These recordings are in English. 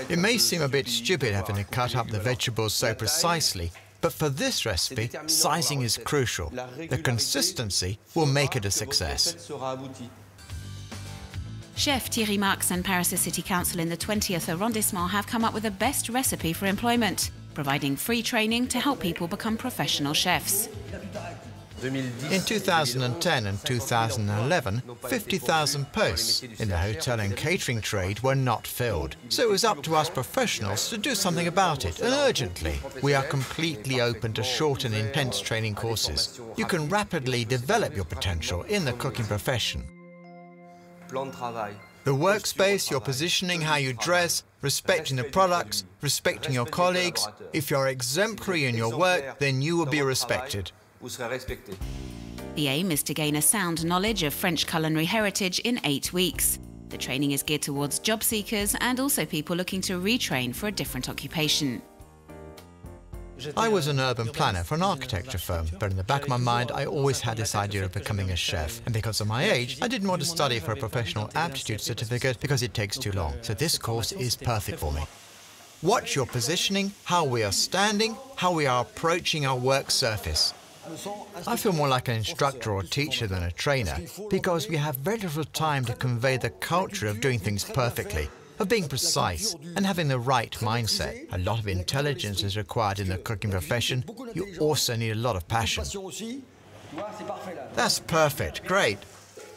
It may seem a bit stupid having to cut up the vegetables so precisely, but for this recipe, sizing is crucial. The consistency will make it a success. Chef Thierry Marx and Paris' City Council in the 20th arrondissement have come up with the best recipe for employment, providing free training to help people become professional chefs. In 2010 and 2011, 50,000 posts in the hotel and catering trade were not filled. So it was up to us professionals to do something about it, and urgently. We are completely open to short and intense training courses. You can rapidly develop your potential in the cooking profession. The workspace, your positioning, how you dress, respecting the products, respecting your colleagues. If you're exemplary in your work, then you will be respected. The aim is to gain a sound knowledge of French culinary heritage in 8 weeks. The training is geared towards job seekers and also people looking to retrain for a different occupation. I was an urban planner for an architecture firm, but in the back of my mind I always had this idea of becoming a chef. And because of my age, I didn't want to study for a professional aptitude certificate because it takes too long. So this course is perfect for me. Watch your positioning, how we are standing, how we are approaching our work surface. I feel more like an instructor or teacher than a trainer because we have very little time to convey the culture of doing things perfectly, of being precise and having the right mindset. A lot of intelligence is required in the cooking profession. You also need a lot of passion. That's perfect, great.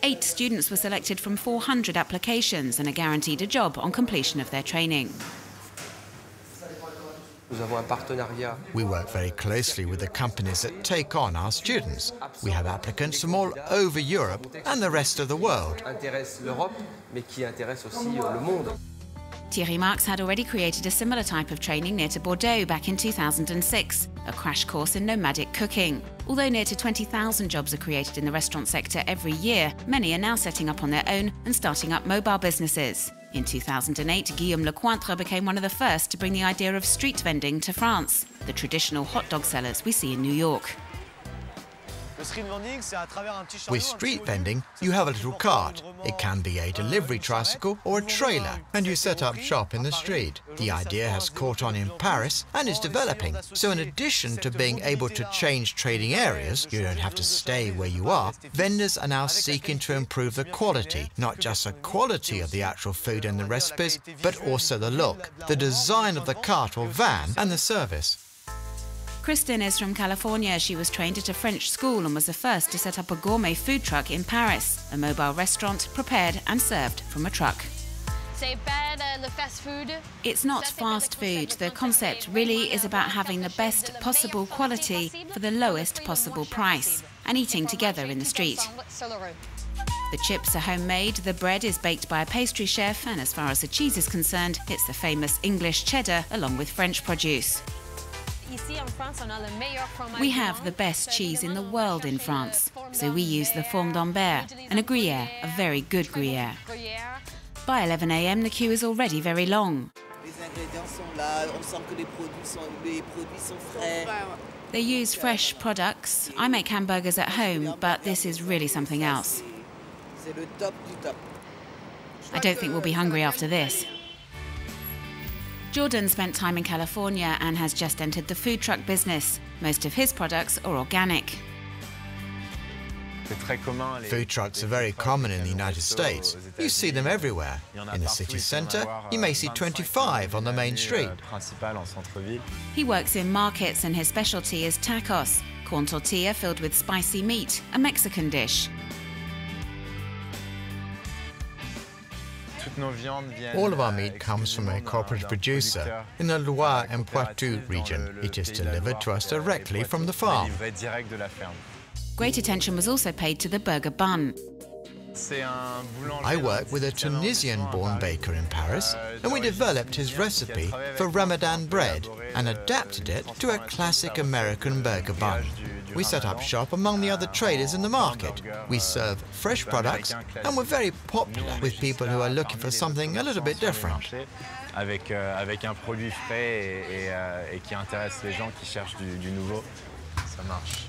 8 students were selected from 400 applications and are guaranteed a job on completion of their training. We work very closely with the companies that take on our students. We have applicants from all over Europe and the rest of the world. Thierry Marx had already created a similar type of training near to Bordeaux back in 2006, a crash course in nomadic cooking. Although near to 20,000 jobs are created in the restaurant sector every year, many are now setting up on their own and starting up mobile businesses. In 2008, Guillaume Lecointre became one of the first to bring the idea of street vending to France, the traditional hot dog sellers we see in New York. With street vending, you have a little cart. It can be a delivery tricycle or a trailer, and you set up shop in the street. The idea has caught on in Paris and is developing. So in addition to being able to change trading areas, you don't have to stay where you are. Vendors are now seeking to improve the quality, not just the quality of the actual food and the recipes, but also the look, the design of the cart or van, and the service. Kristen is from California. She was trained at a French school and was the first to set up a gourmet food truck in Paris, a mobile restaurant prepared and served from a truck. It's not fast food. The concept really is about having the best possible quality for the lowest possible price and eating together in the street. The chips are homemade, the bread is baked by a pastry chef, and as far as the cheese is concerned, it's the famous English cheddar along with French produce. We have the best cheese in the world in France, so we use the forme d'Ambert and a Gruyère, a very good Gruyère. By 11 a.m. the queue is already very long. They use fresh products. I make hamburgers at home, but this is really something else. I don't think we'll be hungry after this. Jordan spent time in California and has just entered the food truck business. Most of his products are organic. Food trucks are very common in the United States. You see them everywhere. In the city centre, you may see 25 on the main street. He works in markets and his specialty is tacos, corn tortilla filled with spicy meat, a Mexican dish. All of our meat comes from a cooperative producer in the Loire and Poitou region. It is delivered to us directly from the farm. Great attention was also paid to the burger bun. I work with a Tunisian-born baker in Paris, and we developed his recipe for Ramadan bread and adapted it to a classic American burger bun. We set up shop among the other traders in the market. We serve fresh products and we're very popular with people who are looking for something a little bit different. Avec un produit frais et qui intéresse les gens qui cherchent du nouveau, ça marche.